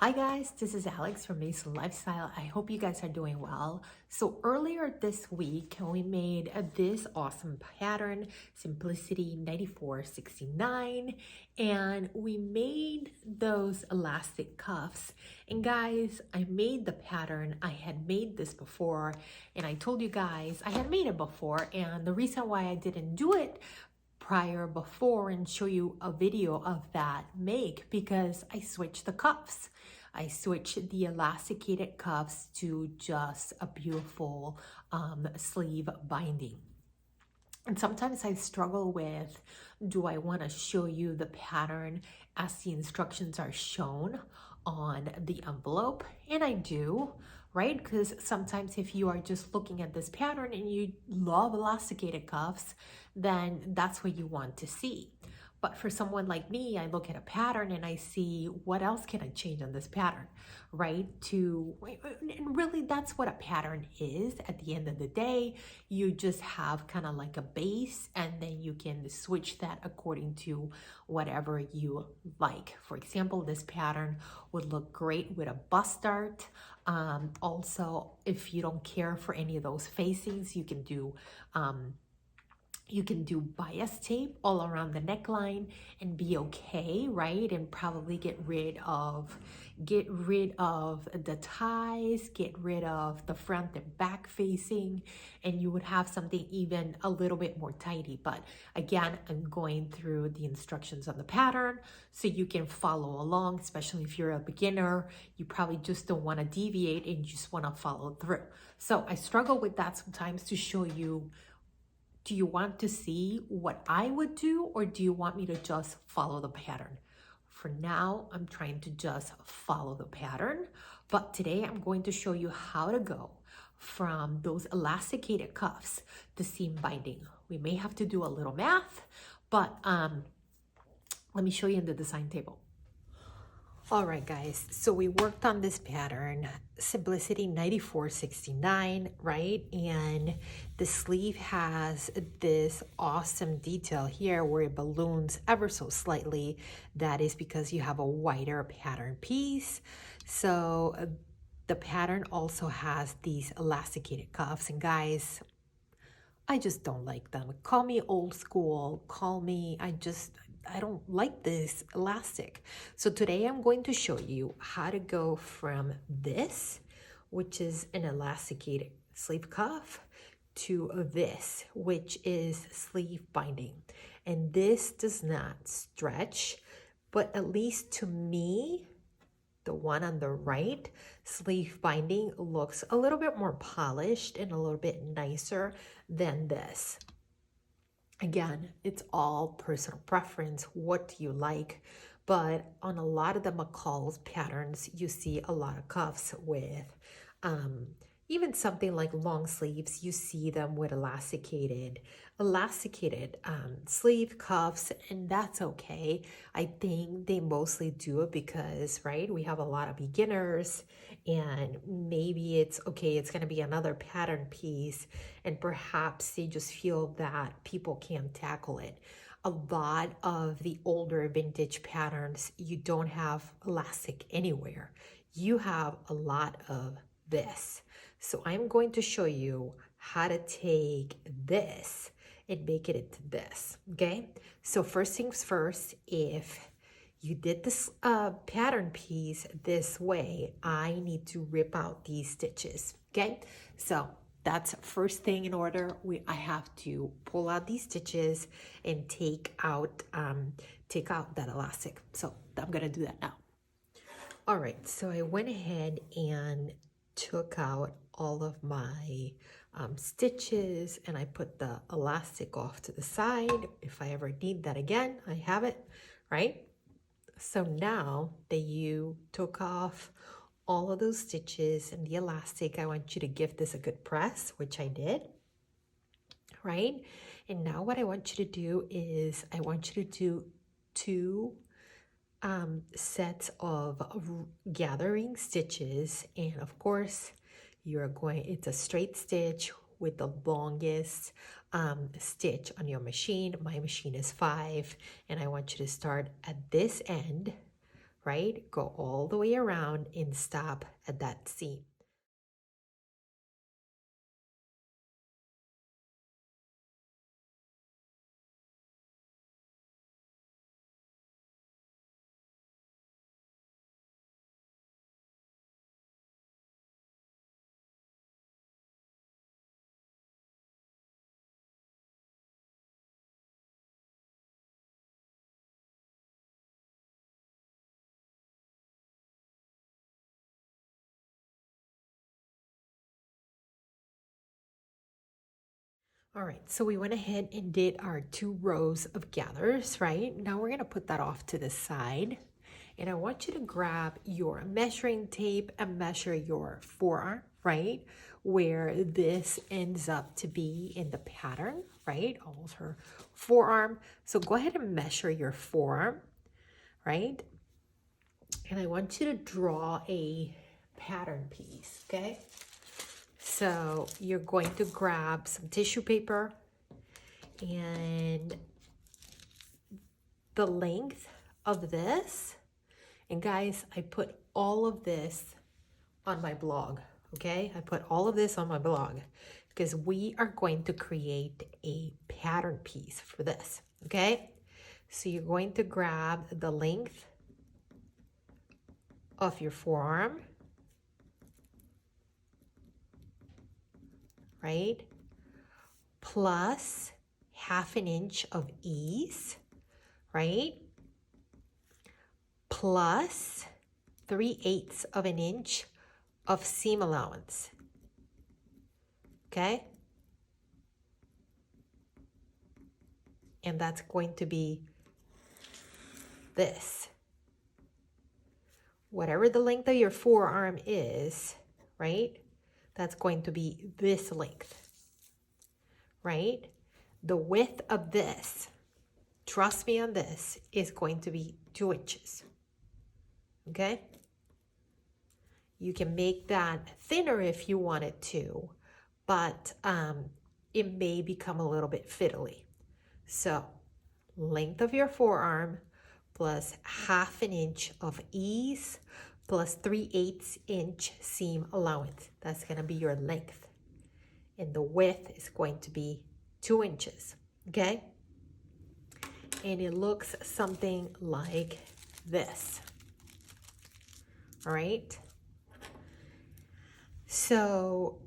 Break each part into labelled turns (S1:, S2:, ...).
S1: Hi guys, this is Alex from Mason Lifestyle. I hope you guys are doing well. So earlier this week, we made this awesome pattern, Simplicity 9469, and we made those elastic cuffs. And guys, I made the pattern. I had made this before, and I told you guys I had made it before, and the reason why I didn't do it before and show you a video of that make because I switched the cuffs. I switched the elasticated cuffs to just a beautiful sleeve binding. And sometimes I struggle with, do I want to show you the pattern as the instructions are shown on the envelope? And I do, right? Because sometimes if you are just looking at this pattern and you love elasticated cuffs, then that's what you want to see. But for someone like me, I look at a pattern and I see what else can I change on this pattern, right? And really that's what a pattern is at the end of the day. You just have kind of like a base and then you can switch that according to whatever you like. For example, this pattern would look great with a bust dart. Also, if you don't care for any of those facings, you can do bias tape all around the neckline and be okay, right? And probably get rid of the ties, get rid of the front and back facing, and you would have something even a little bit more tidy. But again, I'm going through the instructions on the pattern so you can follow along, especially if you're a beginner. You probably just don't want to deviate and you just want to follow through. So I struggle with that sometimes to show you, do you want to see what I would do or do you want me to just follow the pattern? For now, I'm trying to just follow the pattern, but today I'm going to show you how to go from those elasticated cuffs to seam binding. We may have to do a little math, but let me show you in the design table. All right, guys, so we worked on this pattern, Simplicity 9469, right? And the sleeve has this awesome detail here where it balloons ever so slightly. That is because you have a wider pattern piece. So the pattern also has these elasticated cuffs. And guys, I just don't like them. Call me old school, call me, I don't like this elastic. So today I'm going to show you how to go from this, which is an elasticated sleeve cuff, to this, which is sleeve binding. And this does not stretch, but at least to me, the one on the right, sleeve binding looks a little bit more polished and a little bit nicer than this. Again, it's all personal preference. What do you like? But on a lot of the McCall's patterns, you see a lot of cuffs with even something like long sleeves. You see them with elasticated sleeve cuffs, and that's okay. I think they mostly do it because, right, we have a lot of beginners and maybe it's okay, it's going to be another pattern piece, and perhaps they just feel that people can't tackle it. A lot of the older vintage patterns, you don't have elastic anywhere. You have a lot of this. So I'm going to show you how to take this and make it into this, okay? So first things first, if you did this pattern piece this way, I need to rip out these stitches, okay? So that's first thing in order. I have to pull out these stitches and take out that elastic. So I'm gonna do that now. All right, so I went ahead and took out all of my stitches and I put the elastic off to the side. If I ever need that again, I have it, right? So now that you took off all of those stitches and the elastic, I want you to give this a good press, which I did, right? And now what I want you to do is I want you to do two sets of gathering stitches, and of course it's a straight stitch with the longest stitch on your machine. My machine is 5, and I want you to start at this end, right? Go all the way around and stop at that seam. All right, so we went ahead and did our 2 rows of gathers, right? Now we're gonna put that off to the side. And I want you to grab your measuring tape and measure your forearm, right? Where this ends up to be in the pattern, right? Almost her forearm. So go ahead and measure your forearm, right? And I want you to draw a pattern piece, okay? So you're going to grab some tissue paper and the length of this. And guys, I put all of this on my blog, okay? I put all of this on my blog because we are going to create a pattern piece for this, okay? So you're going to grab the length of your forearm, right? Plus 1/2 inch of ease, right? Plus 3/8 of an inch of seam allowance, okay? And that's going to be this. Whatever the length of your forearm is, right? That's going to be this length, right? The width of this, trust me on this, is going to be 2 inches, okay? You can make that thinner if you wanted to, but it may become a little bit fiddly. So length of your forearm plus 1/2 inch of ease plus 3/8 inch seam allowance. That's going to be your length. And the width is going to be 2 inches, okay? And it looks something like this, all right? So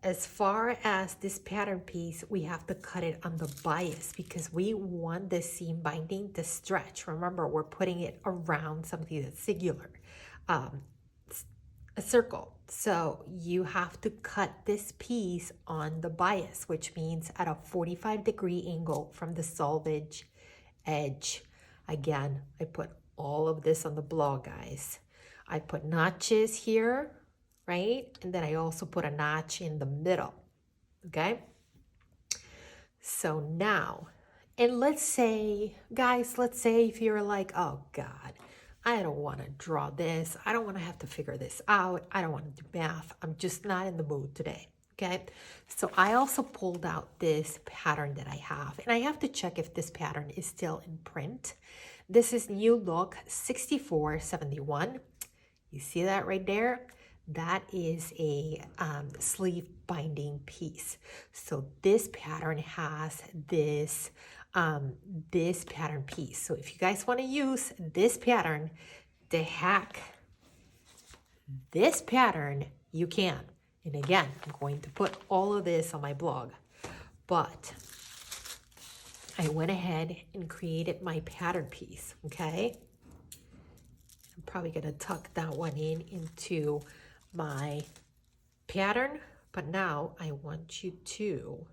S1: as far as this pattern piece, we have to cut it on the bias because we want the seam binding to stretch. Remember, we're putting it around something that's singular, a circle. So you have to cut this piece on the bias, which means at a 45-degree angle from the selvage edge. Again, I put all of this on the blog, guys. I put notches here, right? And then I also put a notch in the middle, okay? So now, and let's say, guys, let's say if you're like, oh God, I don't want to draw this. I don't want to have to figure this out. I don't want to do math. I'm just not in the mood today, okay? So I also pulled out this pattern that I have, and I have to check if this pattern is still in print. This is New Look 6471. You see that right there? That is a sleeve binding piece. So this pattern has this this pattern piece. So if you guys want to use this pattern to hack this pattern, you can. And again, I'm going to put all of this on my blog. But I went ahead and created my pattern piece, okay? I'm probably going to tuck that one in into my pattern, but now I want you to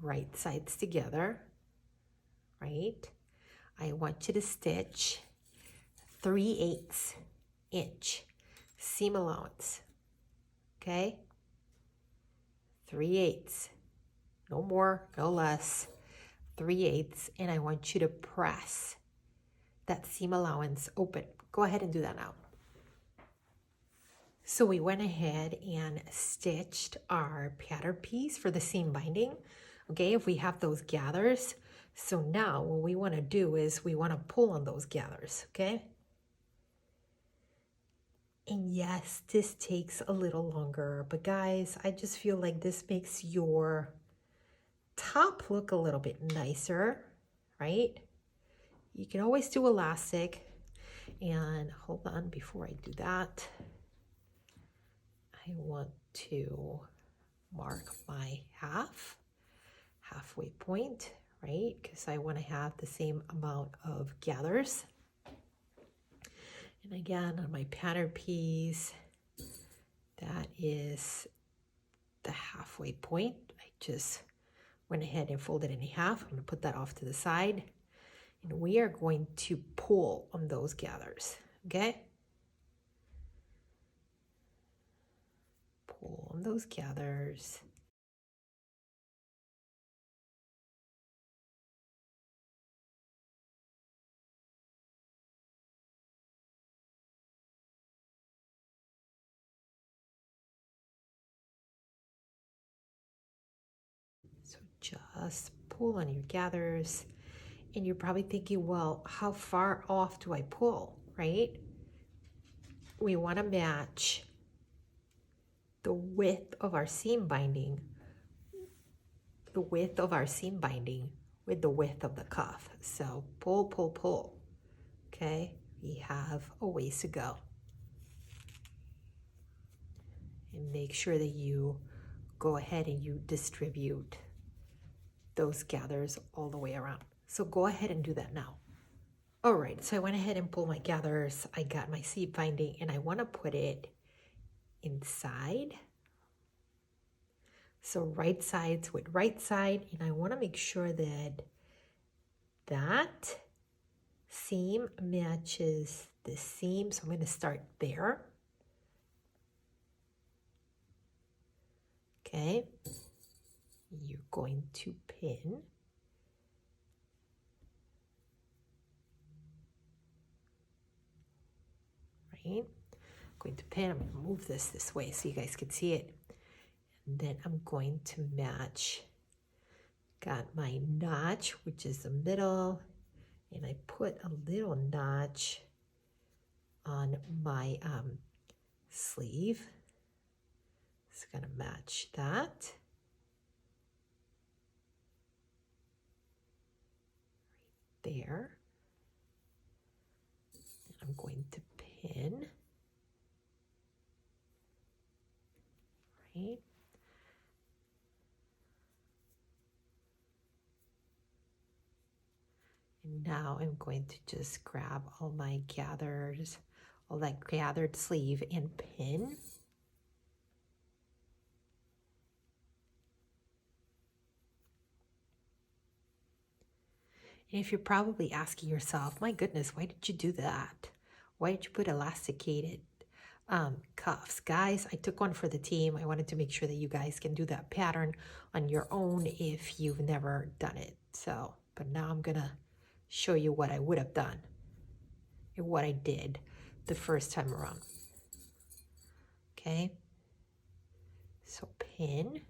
S1: right sides together, right? I want you to stitch 3/8 inch seam allowance, okay? 3/8, no more, no less, 3/8, and I want you to press that seam allowance open. Go ahead and do that now. So we went ahead and stitched our pattern piece for the seam binding. Okay, if we have those gathers, So now what we want to do is we want to pull on those gathers, okay? And yes, this takes a little longer, but guys, I just feel like this makes your top look a little bit nicer, right? You can always do elastic. And hold on, before I do that, I want to mark my halfway point, right? Because I want to have the same amount of gathers. And again, on my pattern piece, that is the halfway point. I just went ahead and folded it in half. I'm going to put that off to the side. And we are going to pull on those gathers, okay? Pull on those gathers. So just pull on your gathers. And you're probably thinking, well, how far off do I pull, right? We want to match the width of our seam binding, with the width of the cuff. So pull, pull, pull. Okay, we have a ways to go. And make sure that you go ahead and you distribute those gathers all the way around. So go ahead and do that now. All right, so I went ahead and pulled my gathers. I got my seam binding and I want to put it inside. So right sides with right side, and I want to make sure that that seam matches the seam. So I'm going to start there. Okay. You're going to pin. Right. I'm going to pin. I'm going to move this way so you guys can see it. And then I'm going to match. Got my notch, which is the middle, and I put a little notch on my sleeve. It's going to match that. Right there. And I'm going to pin. Right. And now I'm going to just grab all my gathers, all that gathered sleeve and pin. And if you're probably asking yourself, my goodness, why did you do that? Why did you put elasticated cuffs? Guys, I took one for the team. I wanted to make sure that you guys can do that pattern on your own if you've never done it. So, but now I'm gonna show you what I would have done and what I did the first time around. Okay, so pin.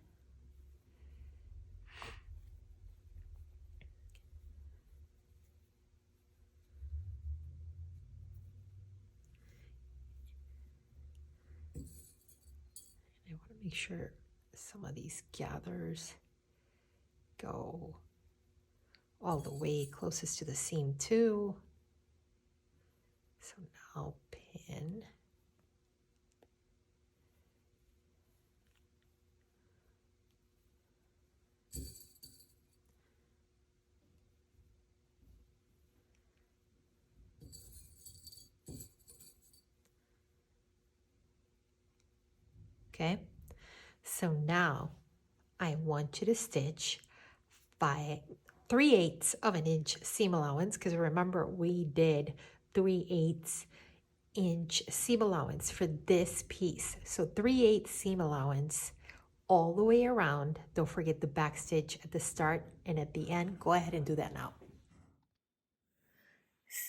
S1: I want to make sure some of these gathers go all the way closest to the seam too. So now pin. Okay, so now I want you to stitch by 3/8 of an inch seam allowance, because remember we did 3/8 inch seam allowance for this piece. So 3/8 seam allowance all the way around. Don't forget the back stitch at the start and at the end. Go ahead and do that now.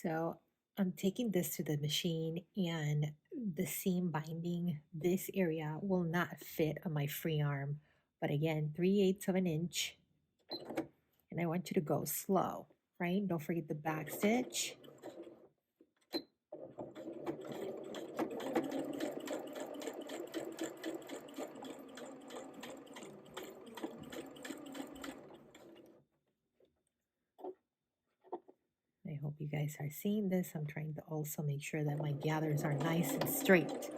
S1: So I'm taking this to the machine, and the seam binding, this area will not fit on my free arm. But again, 3/8 of an inch. and I want you to go slow, right? Don't forget the back stitch. I hope you guys are seeing this. I'm trying to also make sure that my gathers are nice and straight.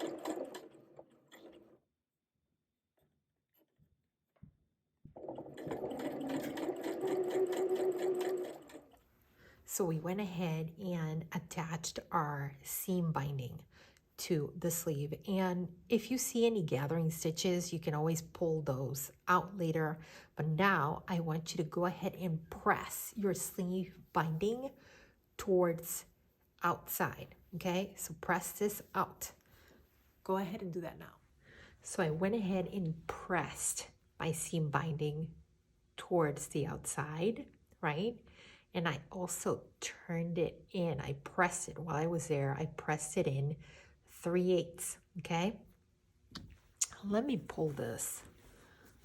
S1: So we went ahead and attached our seam binding to the sleeve. And if you see any gathering stitches, you can always pull those out later. But now I want you to go ahead and press your sleeve binding towards outside. Okay, so press this out. Go ahead and do that now. So I went ahead and pressed my seam binding towards the outside, right? And I also turned it in. I pressed it while I was there. I pressed it in 3/8, okay? Let me pull this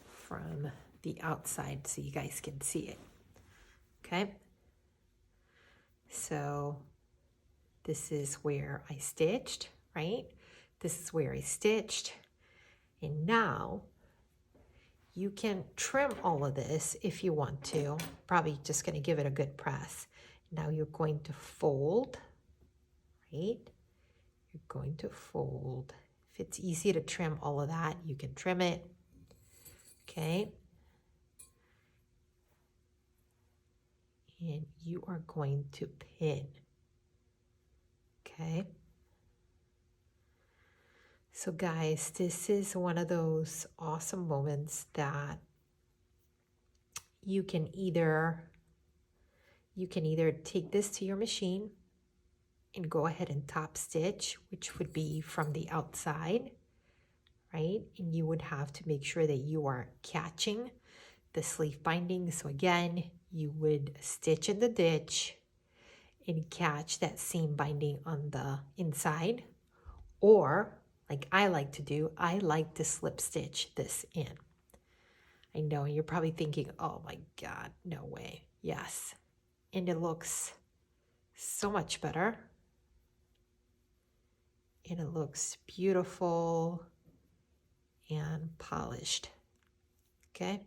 S1: from the outside so you guys can see it, okay? So this is where I stitched, right? This is where I stitched. And now you can trim all of this if you want to. Probably just going to give it a good press. Now you're going to fold, right? You're going to fold. If it's easy to trim all of that, you can trim it. Okay. And you are going to pin. Okay. So guys, this is one of those awesome moments that you can either take this to your machine and go ahead and top stitch, which would be from the outside, right? And you would have to make sure that you are catching the sleeve binding. So again, you would stitch in the ditch and catch that seam binding on the inside. Or like I like to do, I like to slip stitch this in. I know you're probably thinking, oh my God, no way. Yes. And it looks so much better. And it looks beautiful and polished. Okay.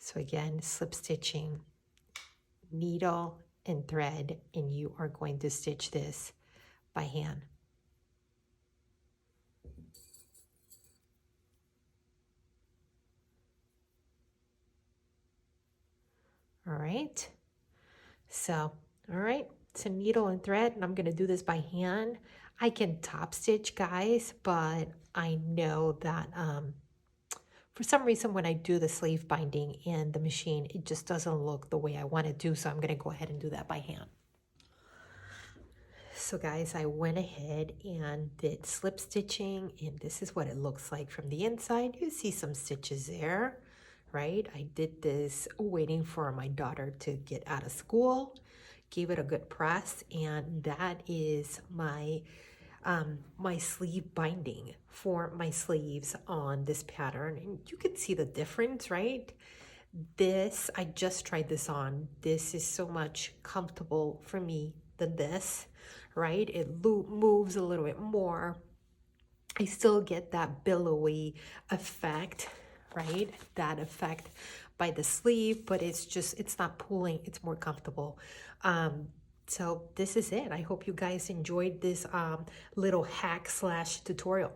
S1: So again, slip stitching, needle and thread, and you are going to stitch this by hand. All right. So, all right, it's a needle and thread, and I'm going to do this by hand. I can top stitch, guys, but I know that for some reason when I do the sleeve binding in the machine, it just doesn't look the way I want to do, so I'm going to go ahead and do that by hand. So guys, I went ahead and did slip stitching, and this is what it looks like from the inside. You see some stitches there, right? I did this waiting for my daughter to get out of school, gave it a good press, and that is my my sleeve binding for my sleeves on this pattern. And you can see the difference, right? This, I just tried this on. This is so much comfortable for me than this, right? It moves a little bit more. I still get that billowy effect, right? That effect by the sleeve, but it's not pulling, it's more comfortable. So this is it. I hope you guys enjoyed this little hack slash tutorial.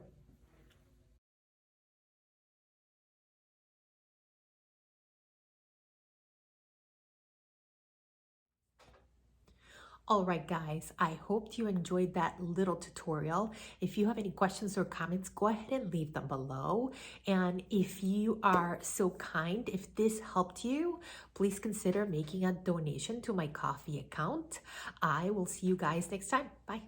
S1: All right, guys, I hope you enjoyed that little tutorial. If you have any questions or comments, go ahead and leave them below. And if you are so kind, if this helped you, please consider making a donation to my coffee account. I will see you guys next time. Bye.